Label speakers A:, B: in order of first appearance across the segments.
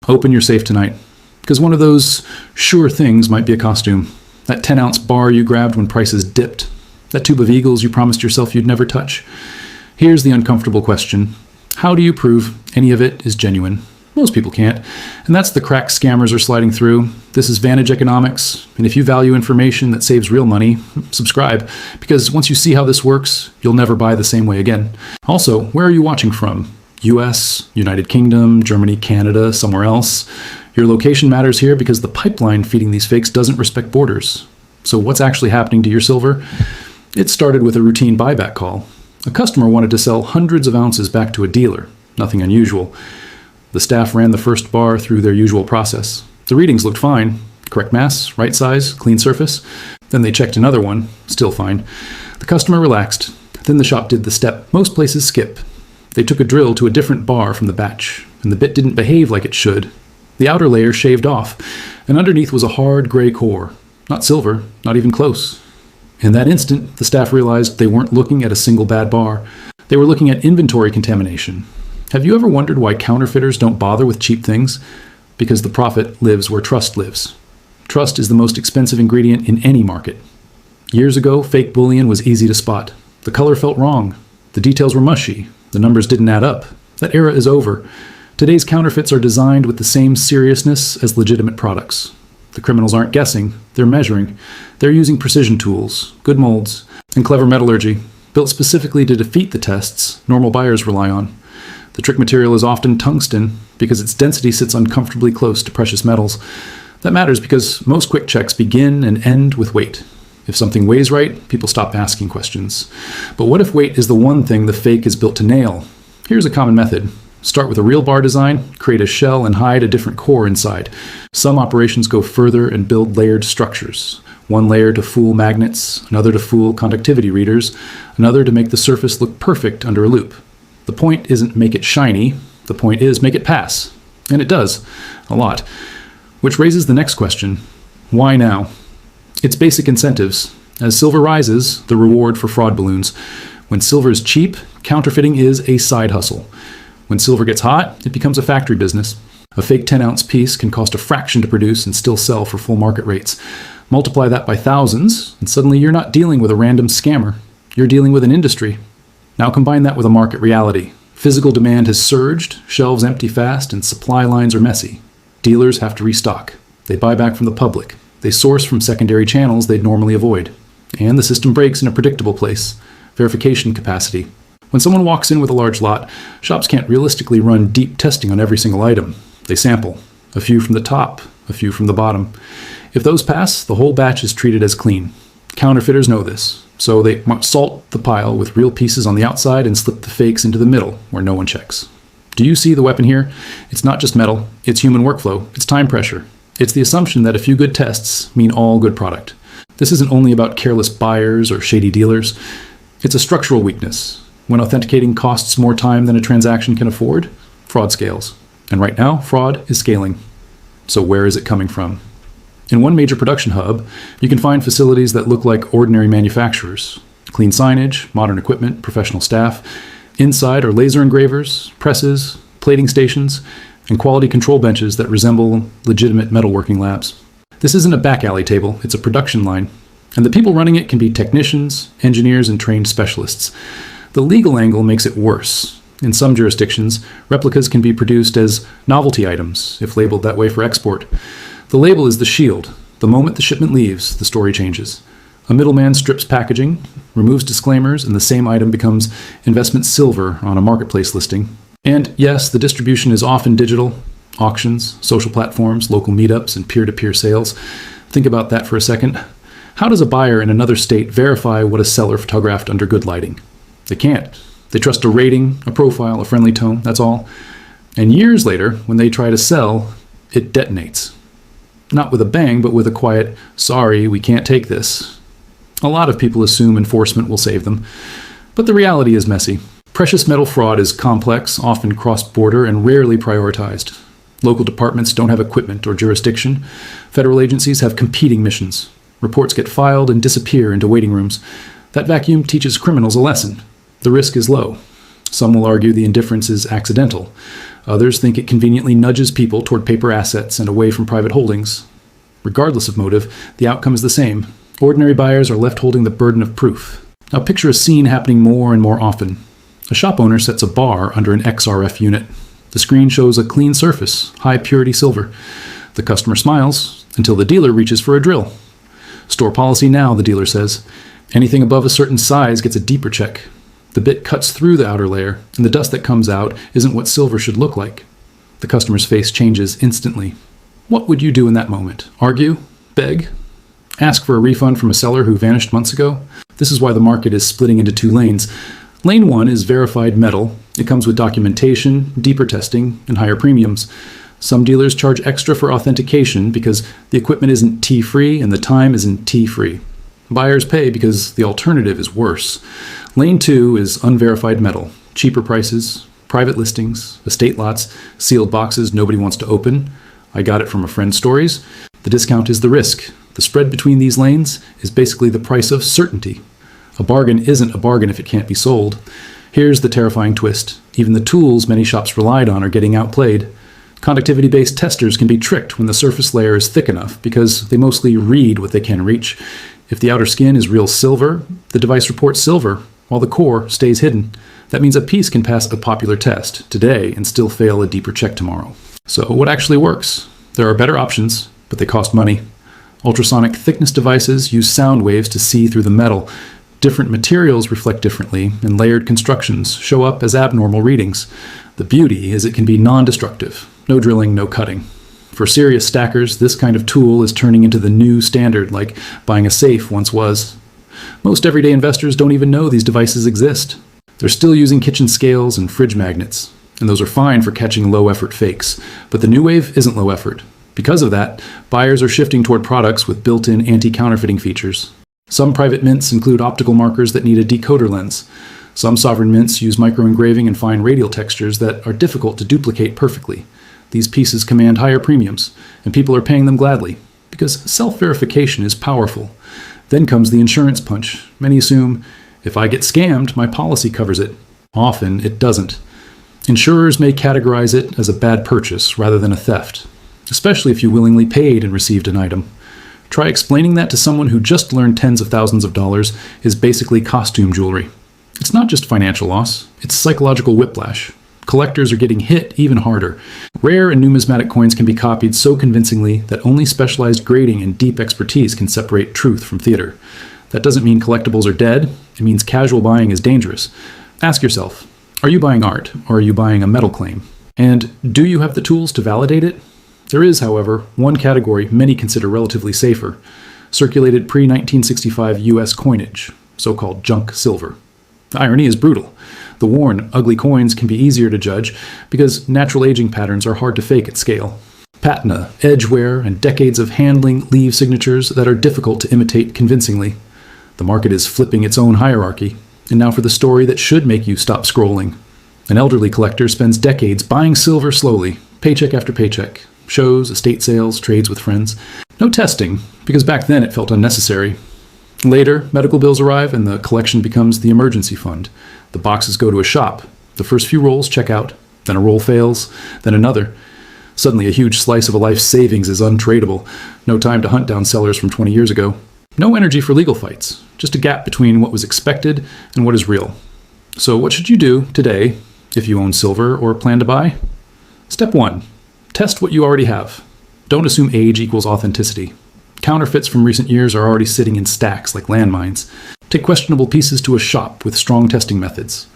A: Open your safe tonight, because one of those sure things might be a costume. That 10-ounce bar you grabbed when prices dipped. That tube of Eagles you promised yourself you'd never touch. Here's the uncomfortable question. How do you prove any of it is genuine? Most people can't, and that's the crack scammers are sliding through. This is Vantage Economics, and if you value information that saves real money, subscribe, because once you see how this works, you'll never buy the same way again. Also, where are you watching from? US, United Kingdom, Germany, Canada, somewhere else? Your location matters here because the pipeline feeding these fakes doesn't respect borders. So what's actually happening to your silver? It started with a routine buyback call. A customer wanted to sell hundreds of ounces back to a dealer. Nothing unusual. The staff ran the first bar through their usual process. The readings looked fine. Correct mass, right size, clean surface. Then they checked another one. Still fine. The customer relaxed. Then the shop did the step most places skip. They took a drill to a different bar from the batch, and the bit didn't behave like it should. The outer layer shaved off, and underneath was a hard gray core. Not silver, not even close. In that instant, the staff realized they weren't looking at a single bad bar. They were looking at inventory contamination. Have you ever wondered why counterfeiters don't bother with cheap things? Because the profit lives where trust lives. Trust is the most expensive ingredient in any market. Years ago, fake bullion was easy to spot. The color felt wrong. The details were mushy. The numbers didn't add up. That era is over. Today's counterfeits are designed with the same seriousness as legitimate products. The criminals aren't guessing, they're measuring. They're using precision tools, good molds, and clever metallurgy, built specifically to defeat the tests normal buyers rely on. The trick material is often tungsten because its density sits uncomfortably close to precious metals. That matters because most quick checks begin and end with weight. If something weighs right, people stop asking questions. But what if weight is the one thing the fake is built to nail? Here's a common method. Start with a real bar design, create a shell, and hide a different core inside. Some operations go further and build layered structures. One layer to fool magnets, another to fool conductivity readers, another to make the surface look perfect under a loupe. The point isn't make it shiny, the point is make it pass. And it does, a lot. Which raises the next question. Why now? It's basic incentives. As silver rises, the reward for fraud balloons. When silver is cheap, counterfeiting is a side hustle. When silver gets hot, it becomes a factory business. A fake 10-ounce piece can cost a fraction to produce and still sell for full market rates. Multiply that by thousands, and suddenly you're not dealing with a random scammer. You're dealing with an industry. Now combine that with a market reality. Physical demand has surged, shelves empty fast, and supply lines are messy. Dealers have to restock. They buy back from the public. They source from secondary channels they'd normally avoid. And the system breaks in a predictable place. Verification capacity. When someone walks in with a large lot, shops can't realistically run deep testing on every single item. They sample. A few from the top, a few from the bottom. If those pass, the whole batch is treated as clean. Counterfeiters know this, so they salt the pile with real pieces on the outside and slip the fakes into the middle, where no one checks. Do you see the weapon here? It's not just metal, it's human workflow, it's time pressure. It's the assumption that a few good tests mean all good product. This isn't only about careless buyers or shady dealers. It's a structural weakness. When authenticating costs more time than a transaction can afford, fraud scales. And right now, fraud is scaling. So where is it coming from? In one major production hub, you can find facilities that look like ordinary manufacturers. Clean signage, modern equipment, professional staff. Inside are laser engravers, presses, plating stations, and quality control benches that resemble legitimate metalworking labs. This isn't a back alley table, it's a production line. And the people running it can be technicians, engineers, and trained specialists. The legal angle makes it worse. In some jurisdictions, replicas can be produced as novelty items, if labeled that way for export. The label is the shield. The moment the shipment leaves, the story changes. A middleman strips packaging, removes disclaimers, and the same item becomes investment silver on a marketplace listing. And yes, the distribution is often digital, auctions, social platforms, local meetups, and peer-to-peer sales. Think about that for a second. How does a buyer in another state verify what a seller photographed under good lighting? They can't. They trust a rating, a profile, a friendly tone, that's all. And years later, when they try to sell, it detonates. Not with a bang, but with a quiet, "Sorry, we can't take this." A lot of people assume enforcement will save them, but the reality is messy. Precious metal fraud is complex, often cross-border, and rarely prioritized. Local departments don't have equipment or jurisdiction. Federal agencies have competing missions. Reports get filed and disappear into waiting rooms. That vacuum teaches criminals a lesson. The risk is low. Some will argue the indifference is accidental. Others think it conveniently nudges people toward paper assets and away from private holdings. Regardless of motive, the outcome is the same. Ordinary buyers are left holding the burden of proof. Now picture a scene happening more and more often. A shop owner sets a bar under an XRF unit. The screen shows a clean surface, high purity silver. The customer smiles until the dealer reaches for a drill. Store policy now, the dealer says. Anything above a certain size gets a deeper check. The bit cuts through the outer layer, and the dust that comes out isn't what silver should look like. The customer's face changes instantly. What would you do in that moment? Argue? Beg? Ask for a refund from a seller who vanished months ago? This is why the market is splitting into two lanes. Lane 1 is verified metal. It comes with documentation, deeper testing, and higher premiums. Some dealers charge extra for authentication because the equipment isn't T-free and the time isn't T-free. Buyers pay because the alternative is worse. Lane 2 is unverified metal. Cheaper prices, private listings, estate lots, sealed boxes nobody wants to open. I got it from a friend's stories. The discount is the risk. The spread between these lanes is basically the price of certainty. A bargain isn't a bargain if it can't be sold. Here's the terrifying twist. Even the tools many shops relied on are getting outplayed. Conductivity-based testers can be tricked when the surface layer is thick enough because they mostly read what they can reach. If the outer skin is real silver, the device reports silver, while the core stays hidden. That means a piece can pass a popular test today and still fail a deeper check tomorrow. So what actually works? There are better options, but they cost money. Ultrasonic thickness devices use sound waves to see through the metal. Different materials reflect differently, and layered constructions show up as abnormal readings. The beauty is it can be non-destructive. No drilling, no cutting. For serious stackers, this kind of tool is turning into the new standard, like buying a safe once was. Most everyday investors don't even know these devices exist. They're still using kitchen scales and fridge magnets, and those are fine for catching low-effort fakes. But the new wave isn't low effort. Because of that, buyers are shifting toward products with built-in anti-counterfeiting features. Some private mints include optical markers that need a decoder lens. Some sovereign mints use microengraving and fine radial textures that are difficult to duplicate perfectly. These pieces command higher premiums, and people are paying them gladly, because self-verification is powerful. Then comes the insurance punch. Many assume, if I get scammed, my policy covers it. Often, it doesn't. Insurers may categorize it as a bad purchase rather than a theft, especially if you willingly paid and received an item. Try explaining that to someone who just learned tens of thousands of dollars is basically costume jewelry. It's not just financial loss, it's psychological whiplash. Collectors are getting hit even harder. Rare and numismatic coins can be copied so convincingly that only specialized grading and deep expertise can separate truth from theater. That doesn't mean collectibles are dead, it means casual buying is dangerous. Ask yourself, are you buying art or are you buying a metal claim? And do you have the tools to validate it? There is, however, one category many consider relatively safer: circulated pre-1965 US coinage, so-called junk silver. The irony is brutal. The worn, ugly coins can be easier to judge because natural aging patterns are hard to fake at scale. Patina, edge wear, and decades of handling leave signatures that are difficult to imitate convincingly. The market is flipping its own hierarchy. And now for the story that should make you stop scrolling. An elderly collector spends decades buying silver slowly, paycheck after paycheck. Shows, estate sales, trades with friends. No testing, because back then it felt unnecessary. Later, medical bills arrive and the collection becomes the emergency fund. The boxes go to a shop. The first few rolls check out. Then a roll fails. Then another. Suddenly a huge slice of a life's savings is untradeable. No time to hunt down sellers from 20 years ago. No energy for legal fights. Just a gap between what was expected and what is real. So what should you do today if you own silver or plan to buy? Step 1. Test what you already have. Don't assume age equals authenticity. Counterfeits from recent years are already sitting in stacks like landmines. Take questionable pieces to a shop with strong testing methods.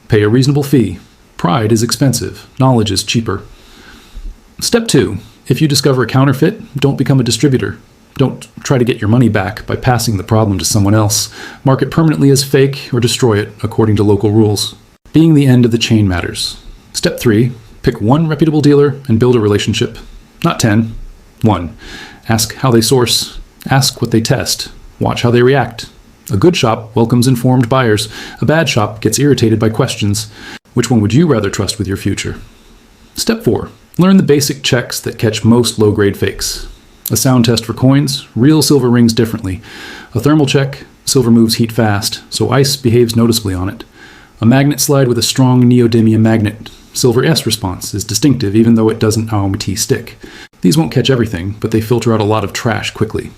A: Pay a reasonable fee. Pride is expensive. Knowledge is cheaper. Step 2. If you discover a counterfeit, don't become a distributor. Don't try to get your money back by passing the problem to someone else. Mark it permanently as fake or destroy it according to local rules. Being the end of the chain matters. Step 3. Pick one reputable dealer and build a relationship. Not 10. 1. Ask how they source. Ask what they test. Watch how they react. A good shop welcomes informed buyers. A bad shop gets irritated by questions. Which one would you rather trust with your future? Step 4. Learn the basic checks that catch most low-grade fakes. A sound test for coins. Real silver rings differently. A thermal check. Silver moves heat fast, so ice behaves noticeably on it. A magnet slide with a strong neodymium magnet. Silver S response is distinctive even though it doesn't AOMT stick. These won't catch everything, but they filter out a lot of trash quickly.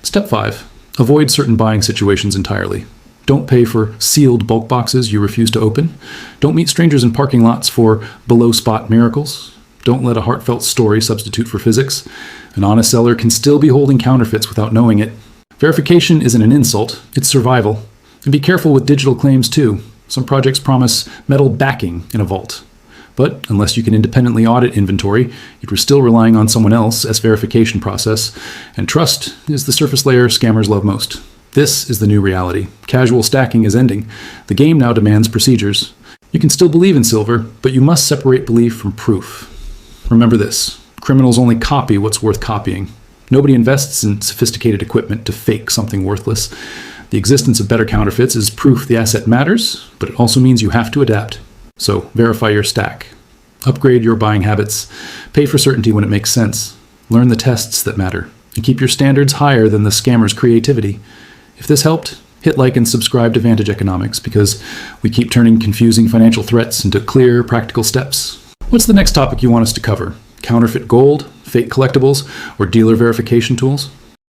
A: Step 5. Avoid certain buying situations entirely. Don't pay for sealed bulk boxes you refuse to open. Don't meet strangers in parking lots for below-spot miracles. Don't let a heartfelt story substitute for physics. An honest seller can still be holding counterfeits without knowing it. Verification isn't an insult, it's survival. And be careful with digital claims too. Some projects promise metal backing in a vault. But unless you can independently audit inventory, you're still relying on someone else's verification process, and trust is the surface layer scammers love most. This is the new reality. Casual stacking is ending. The game now demands procedures. You can still believe in silver, but you must separate belief from proof. Remember this: criminals only copy what's worth copying. Nobody invests in sophisticated equipment to fake something worthless. The existence of better counterfeits is proof the asset matters, but it also means you have to adapt. So verify your stack. Upgrade your buying habits. Pay for certainty when it makes sense. Learn the tests that matter. And keep your standards higher than the scammer's creativity. If this helped, hit like and subscribe to Vantage Economics, because we keep turning confusing financial threats into clear, practical steps. What's the next topic you want us to cover? Counterfeit gold, fake collectibles, or dealer verification tools?